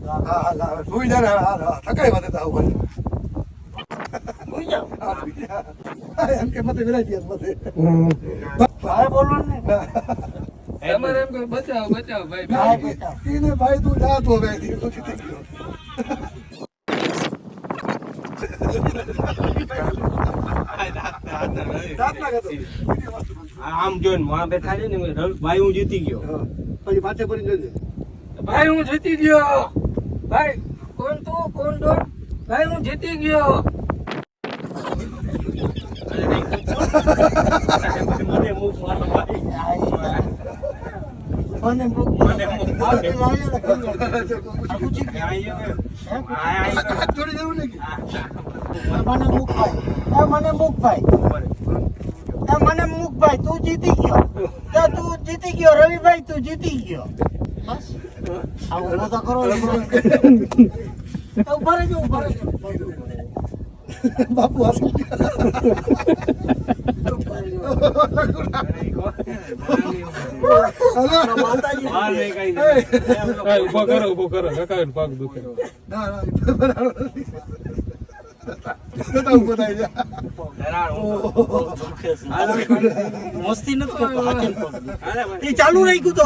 હા હા સુઈ જા ને હા થકાઈ વાત હતા ઉપર સુઈ જાઓ. એમ કે મતે વિરાઈ ગયા મતે ભાઈ બોલો ને. તમારે એમ કે બચાવો બચાવો ભાઈ ભાઈ બેટા. ઈને ભાઈ તું જા તો હવે તું જીતી ગયો દાંત ના કાઢો. આમ જોઈને માં બેઠા છે ને ભાઈ હું જીતી ગયો. હા. પછી માથે પડી જજે ભાઈ હું જીતી ગયો ભાઈ કોણ તું કોણ તો ભાઈ હું જીતી ગયો મને મુખ મારો ભાઈ. મને મુક. મને મુક. આપણે લાવીએ ને કરી લે. આ પૂછી કે? હાથ જોડી જવું ને કે મને મુક ભાઈ. મને મુક ભાઈ. મને મુક ભાઈ. તું જીતી ગયો. તું જીતી ગયો રવિભાઈ, તું જીતી ગયો. બસ આવું મજા કરો. ઉભા રહેજો, ઉભા રહેજો. બાપુ હાસી માતાજી. માર નહીં કઈ ઉભો કરો કાકા પગ દુખે ના ના બરાબર નથી ઉભો થાય જા મસ્તી નથી કરતો. હાથે પગ. એ ચાલુ રહી ગયું તો